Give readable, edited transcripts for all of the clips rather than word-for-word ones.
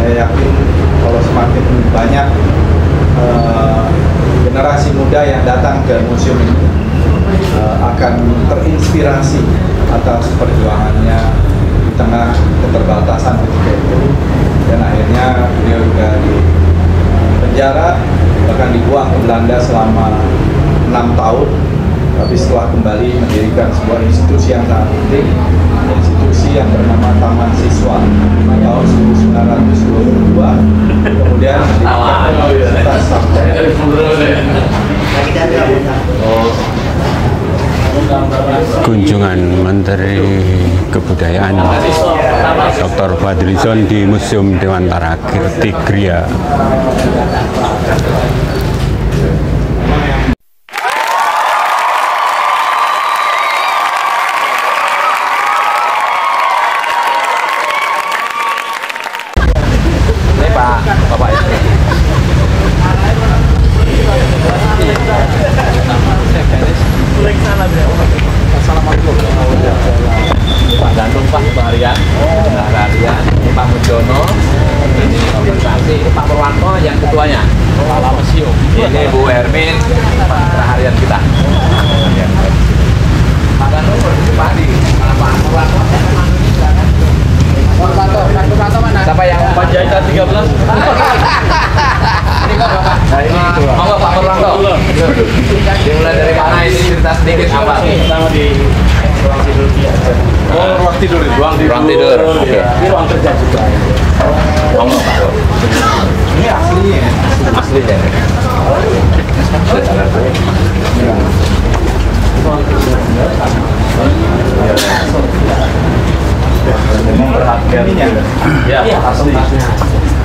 saya yakin kalau semakin banyak generasi muda yang datang ke museum ini akan terinspirasi atas perjuangannya di tengah keterbatasan ketika itu, dan akhirnya beliau juga di penjara, bahkan dibuang ke Belanda selama 6 tahun, tapi setelah kembali mendirikan sebuah institusi yang sangat penting, institusi yang bernama Taman Siswa tahun 1922, kemudian mendirikan Universitas sampai kunjungan Menteri Kebudayaan Dr. Fadlizon di Museum Dewantara Tigria. Ini Pak, Bapak ya. Assalamualaikum. Pak Gandung, Pak Harian, ini Pak Mujono, ini organisasi, ini Pak Purwanto yang ketuanya, Kepala Museum. Ini Bu Hermin, Pak Harian kita. Pak Gandung, Pak Adi, Pak Purwanto, Purwanto mana? Siapa yang Panjaitan 13? Ini kok Bapak? Nah ini itu. Monggo Pak Purwanto. Dimulai dari mana ini, cerita sedikit apa? Sama di ruang tidur biasa. Oh, ruang tidur. Ruang tidur. Oke. Di ruang kerja juga. Monggo Pak. Ini aslinya. Asli ya. Ininya. Ya, asli.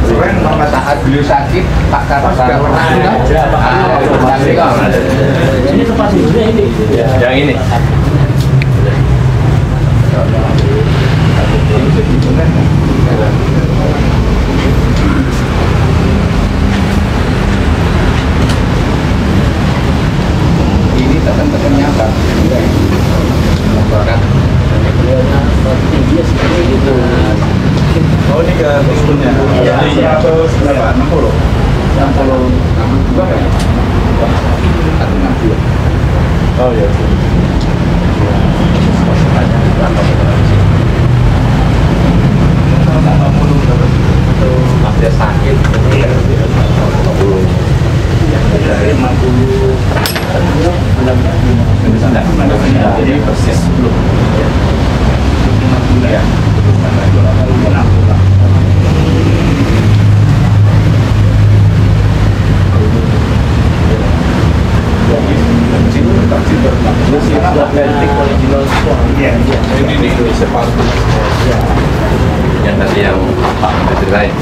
Keren banget. Saat beliau sakit, Pak Karno pernah Ini tempat tidurnya ini. yang ini. Ini tekan-tekannya apa? Tinggi seperti itu. Oh, ini ke museumnya. Iya. 100 berapa? 60. 60. Berapa ya? 160. Oh iya. Dia sakit. Jadi persis belum. Ya. Ini sepatu. Yang tadi yang Pak ceritain.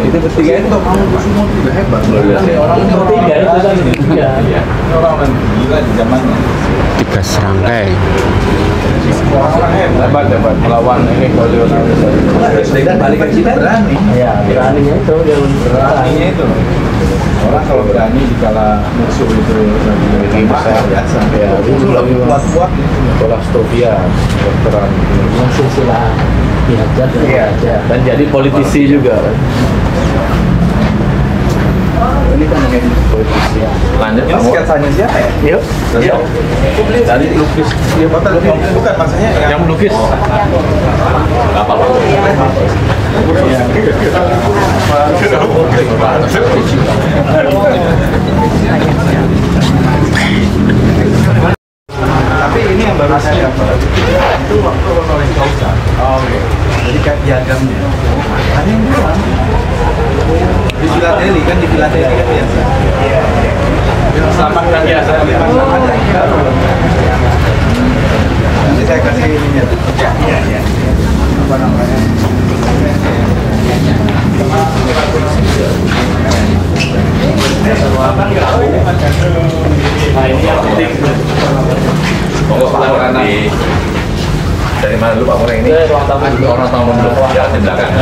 Itu ketiga itu kamu semua juga hebat. Luar biasa. Orang ketiga itu kan tiga. Orang gila di zamannya. 3 serangkai. Orang hebat melawan ini kolonialis. Balik ke Cina berani. Ya, beraninya itu yang Beraninya itu. Orang kalau berani dikala musuh itu lagi besar biasa. Ya, Musuh lagi kuat-kuat. Sekolah Stovia, dokteran, silsilah dihajar dan dihajar. Dan jadi politisi juga. Ini kan yang politisi. Lanjut Ini Pak. sketsanya siapa ya? Yuk. Yuk. Dari lukis. Iya, bukan maksudnya Yang melukis. Nggak apa-apa. Tapi ini yang baru saya dapat itu waktu honoris causa. Oh iya. Jadi kayak piagamnya. Ada yang bilang di Filateli kan, di Filateli kan biasa. Selamatkan ya. Nanti saya kasih ininya. Iya. Apa namanya? Nah, ini yang penting. Monggo Pak Orang di dari mana dulu Pak Orang ini? Ruang tamu dulu. Orang tamu dulu. Ya di belakang.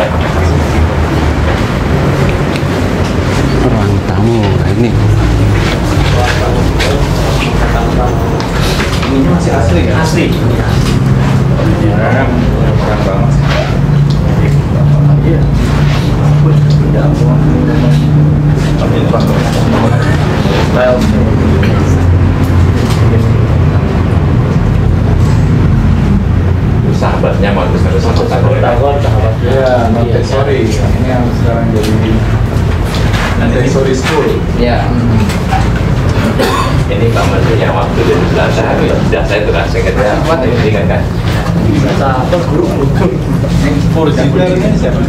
Ruang tamu ini. Ini masih asli ya? Asli. Ya, keren banget sih. Montessori. Ini yang sekarang jadi Montessori School. Ya. Ini Pak Menteri yang waktu di Selasa, sudah saya tuh saya kira apa ini kan? Apa guru? Ini siapa?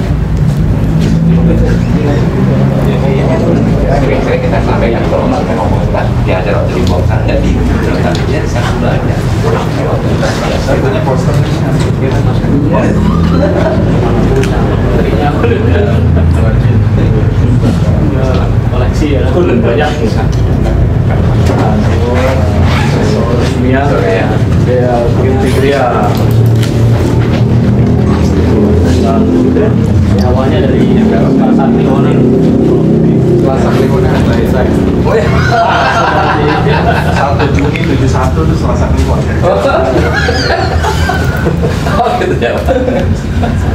Sering kita sampaikan kalau kita ngomong kan diajar waktu di Bangsa nggak di tadinya di sana sudah ada. Satunya posternya. Koleksi ya, banyak. Awalnya dari Selasa Kliwon. Selasa Kliwon saya. Oh ya. 1 Juni 71 itu Selasa Kliwon. Oh gitu ya.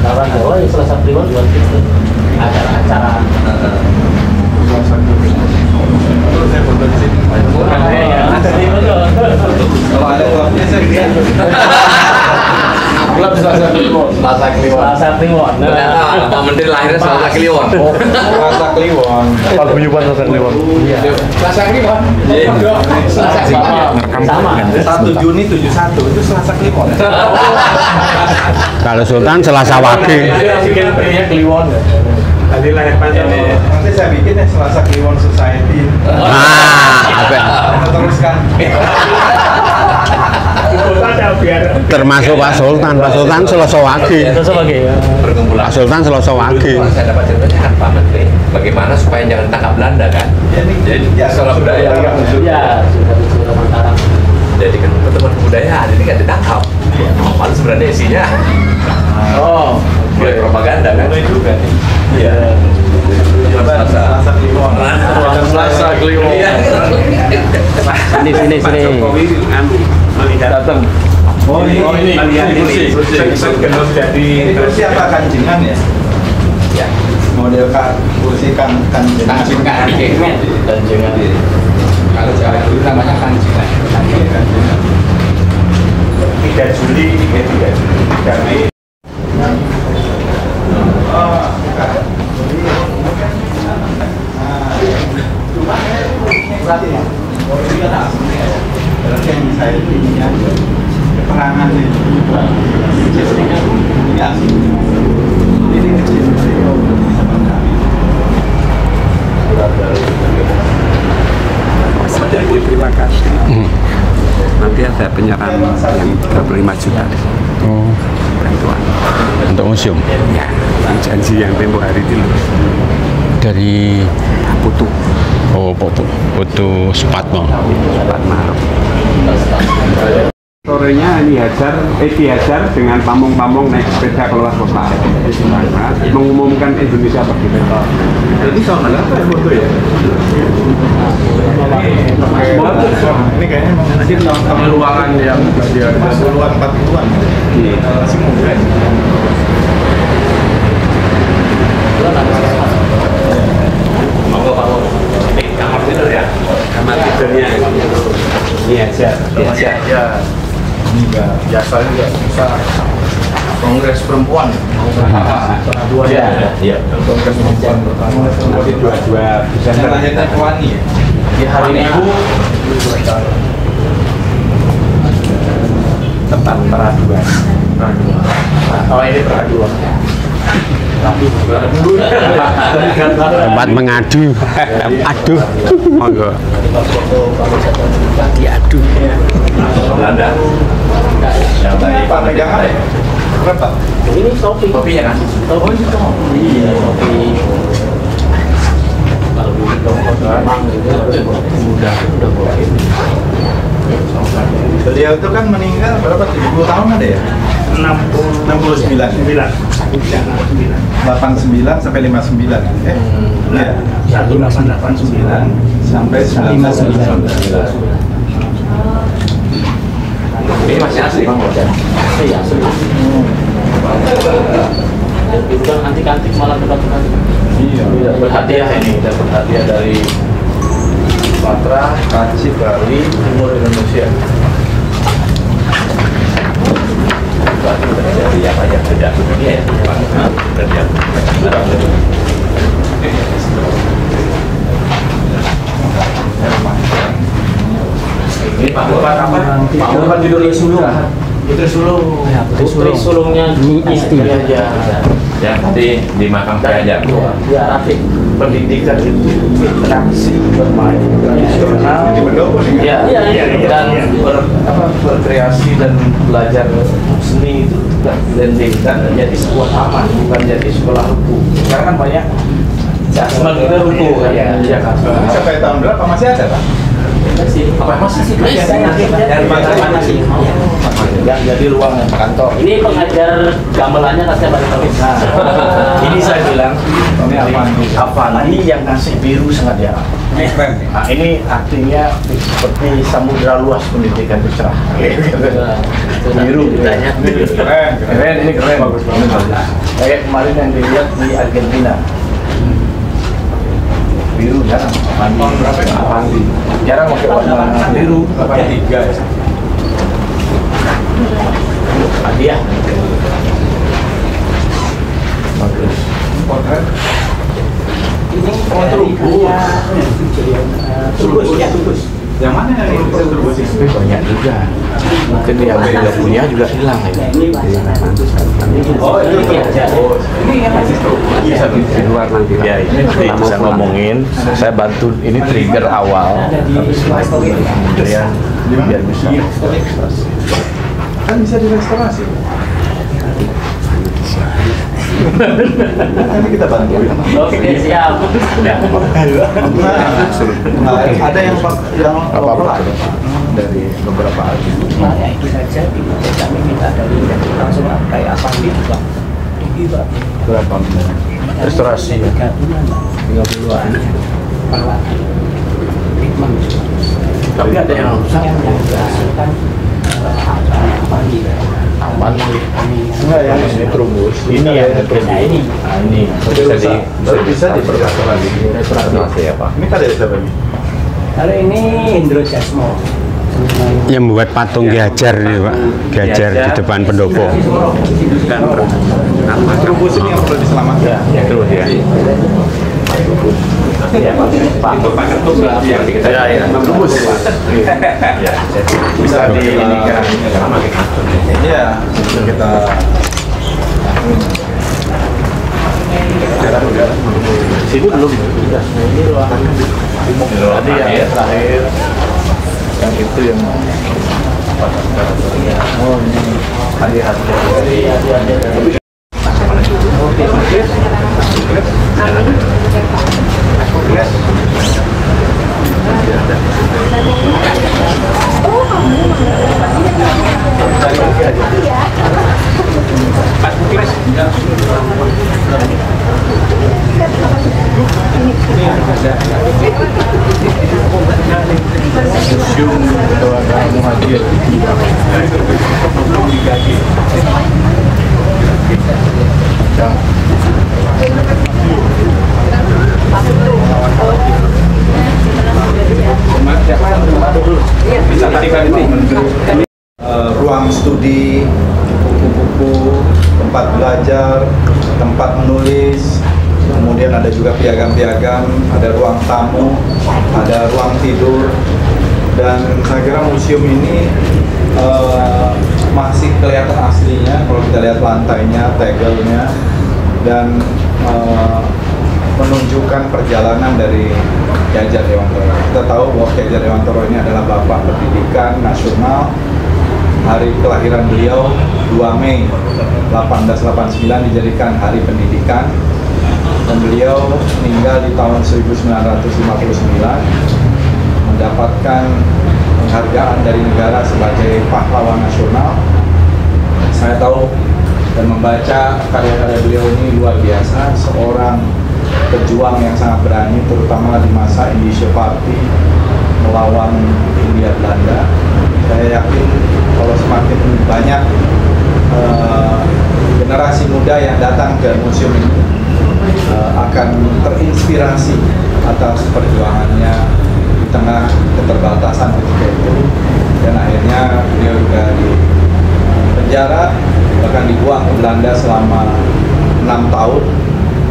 Orang Jawa yang Selasa Kliwon buat acara-acara. Selasa Kliwon. Terus saya foto di sini. Kalau ada klubnya saya lihat. Klub Selasa Kliwon. Selasa Kliwon. Selasa Kliwon. Ternyata Pak Menteri lahirnya Selasa Kliwon. Selasa Kliwon. Paguyuban Selasa Kliwon. Selasa Kliwon. Selasa Kliwon. Sama. 1 Juni 71 itu Selasa Kliwon. Kalau Sultan Selasa Wage. Bikin pria Kliwon. Tadi lahir panjang. Nanti saya bikin ya Selasa Kliwon Society. Apa? Teruskan. Termasuk Pak Sultan. Pak Sultan Selasa Wage. Itu sebagai Perkumpulan. Pak Sultan Selasa Wage. Saya dapat ceritanya kan Pak Menteri, bagaimana supaya jangan ditangkap Belanda kan? Jadi soal budaya. ya sudah Mataram. Jadi kan pertemuan kebudayaan ini kan ditangkap. Malu sebenarnya isinya. Oh, Mulai propaganda kan? Mulai juga nih. Iya. Selasa Kliwon. Selasa Kliwon. sini. Jokowi melihat datang. Oh ini. Melihat ini. Segenus jadi Ini kursi apa kanjengan ya? Ya. Model kursi kanjengan. Kanjengan. Kanjengan. Kalau Jawa dulu namanya kanjengan. 3 Juli, 3 Mei. Keterangan ini kecil. Jadi terima kasih. Nanti ada penyerahan yang 35 juta Oh, bantuan. untuk museum. Ya, janji yang tempo hari itu Dari Putu, foto Supatmo. 4 Maret. Sorenya dihajar dengan pamong-pamong naik sepeda keluar kota. Mengumumkan Indonesia berbeda. Ini soal apa ya foto ya? Ini kayaknya masih Ruangan yang dia puluhan 40-an. Masih muda. Monggo. Ini kamar tidur ya. kamar tidurnya ini aja. Ya. Ini enggak biasanya enggak bisa kongres perempuan. Dua ya. Iya. Kongres perempuan pertama. Nanti 22 Desember. Yang lahirnya Kewani ya? Di hari Ibu Tempat peraduan. oh ini peraduan. Tempat mengadu. Aduh. Monggo. Diadu. Belanda. Yang tadi Pak pegangan ya? Berapa? Ini topi. kopinya kan? Topi itu. Iya, topi. Kalau di toko memang mudah bawa ini. Beliau itu kan meninggal berapa? 70 tahun ada ya? 69. 89 sampai 59. Iya. 189 Sampai 59. Ini masih asli Bang. Iya, itu kan antik-antik malah tempat-tempat. Iya. Berhadiah ini, dapat hadiah dari Sumatera, Aceh, Bali, Timur Indonesia. situasi terjadi apa yang terjadi dunia ya, terjadi. Ini Pak Bupati apa? Pak Bupati judulnya Sulung. Putri Sulung. Putri Sulungnya istri aja. Ya, di makam Kiai Hajar. Ya, tapi pendidikan itu interaksi bermain tradisional. Ya, dan berkreasi dan belajar seni itu juga blending dan jadi sebuah taman, bukan jadi sekolah ruku. Sekarang kan banyak jasman itu ruku kan. Iya kan. Sampai tahun berapa masih ada, Pak? Masih sih yang jadi ruang kantor. Ini pengajar gamelannya kasih balik terus. Ini saya bilang Avandi yang ngasih biru sangat jarang. Ini keren nih. Nah, ini artinya seperti samudra luas pendidikan itu cerah. Biru Tanya. keren, ini keren. Bagus banget. Kayak kemarin yang dilihat di Argentina. Biru jarang. Avandi. Jarang pakai warna biru. Tiga. Hadiah. Bagus. Potret. Tulus. Yang mana yang Turbus itu? Banyak juga. Mungkin yang tidak punya juga hilang ini. Oh, itu ini yang masih Bisa di luar nanti. Ya, ini bisa ngomongin. Saya bantu ini trigger awal. Tapi setelah itu kemudian biar bisa. kan bisa direstorasi. Nanti kita bantu. Oke, siap. Nah, ada yang apa dari beberapa hari. Nah, ya itu saja. Kami minta dari langsung kayak apa juga. Berapa? Restorasi. 30-an. Tapi ada yang rusak. Aman. Enggak ya, ini Turbus. Ini yang Turbus. Ini. Nah, ini bisa diperbaiki lagi. restorasi apa? Ini kan dari siapa nih? Kalau ini Indro Jasmo. Yang membuat patung Ki Hajar ini, Pak. Ki Hajar di depan pendopo. Turbus ini yang perlu diselamatkan. Ya, terus ya. Pak Ketum yang kita Turbus. Bisa di ini kan. Iya, kita Sini belum. Sudah. Ini ruangan. Tadi yang terakhir. Yang itu yang oh ini hadiah-hadiah. Museum Keluarga Muhajir. ruang studi, buku-buku, tempat belajar, tempat menulis, kemudian ada juga piagam-piagam, ada ruang tamu, ada ruang tidur, dan saya kira museum ini masih kelihatan aslinya kalau kita lihat lantainya, tegelnya, dan menunjukkan perjalanan dari Ki Hajar Dewantara. Kita tahu bahwa Ki Hajar Dewantara ini adalah bapak pendidikan nasional. Hari kelahiran beliau 2 Mei 1889 dijadikan Hari Pendidikan, dan beliau meninggal di tahun 1959 mendapatkan penghargaan dari negara sebagai pahlawan nasional. Saya tahu dan membaca karya-karya beliau ini luar biasa, seorang pejuang yang sangat berani, terutama di masa Indonesia Party melawan Hindia Belanda. Saya yakin kalau semakin banyak generasi muda yang datang ke museum ini akan terinspirasi atas perjuangannya di tengah keterbatasan ketika itu, dan akhirnya beliau juga penjara, bahkan dibuang ke Belanda selama 6 tahun.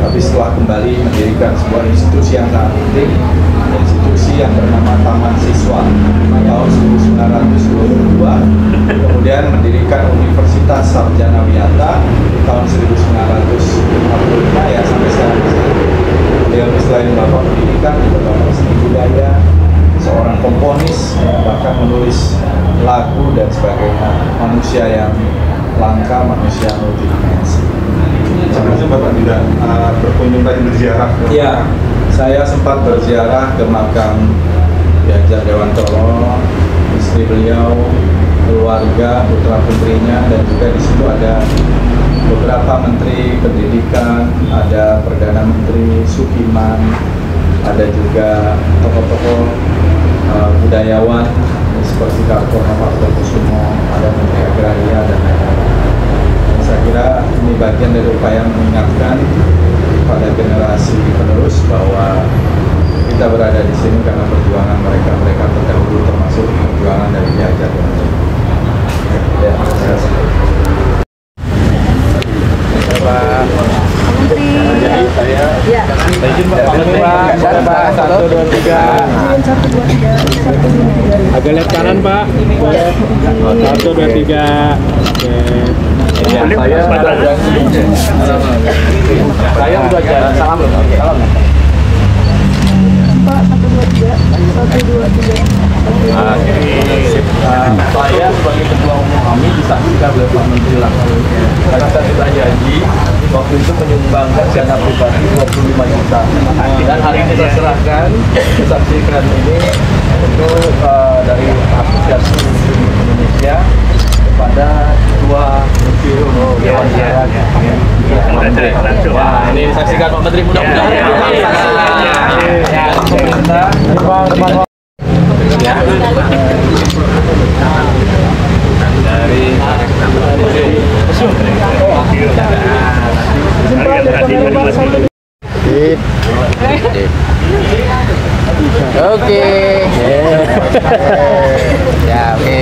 Tapi setelah kembali mendirikan sebuah institusi yang sangat penting, institusi yang bernama Taman Siswa tahun 1922, kemudian mendirikan Universitas Sarjana Wiyata tahun 1945 ya sampai sekarang. Beliau selain Bapak Pendidikan juga Bapak Seni Budaya, seorang komponis, bahkan menulis lagu dan sebagainya. Manusia yang langka, manusia multidimensi. Sebenarnya Bapak tidak berkunjung tadi berziarah ke... Ya, saya sempat berziarah ke makam Ki Hajar Dewantoro, istri beliau, keluarga, putra putrinya, dan juga di situ ada beberapa menteri pendidikan, ada Perdana Menteri Sukiman, ada juga tokoh-tokoh budayawan seperti Kartono Partokusumo, ada Menteri Agraria dan lain-lain. Saya kira ini bagian dari upaya mengingatkan pada generasi penerus bahwa kita berada di sini karena perjuangan mereka terdahulu, termasuk perjuangan dari Ki Hajar Dewantoro. Ya, terima kasih. Pak Menteri. Jadi saya izin Pak Menteri. Pak 1 2 3. Agak lihat kanan Pak. 1 2 3. Ya, saya udah jalan salam. Pak 1 2 3 Saya sebagai ketua umum kami disaksikan oleh Pak Menteri langsung. Karena saya sudah janji waktu itu menyumbangkan dana pribadi 25 juta. Dan hari ini saya serahkan, disaksikan ini untuk dari Asosiasi Muslim Indonesia kepada Ketua Museum Dewan Syariah. Ini disaksikan Pak Menteri, mudah-mudahan pemerintah Oke. Ya, oke.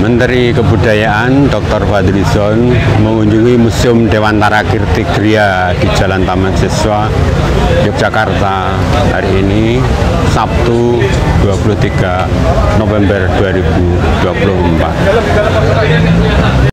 Menteri Kebudayaan Dr. Fadlizon mengunjungi Museum Dewantara Kirti Griya di Jalan Taman Siswa, Yogyakarta hari ini, Sabtu 23 November 2024.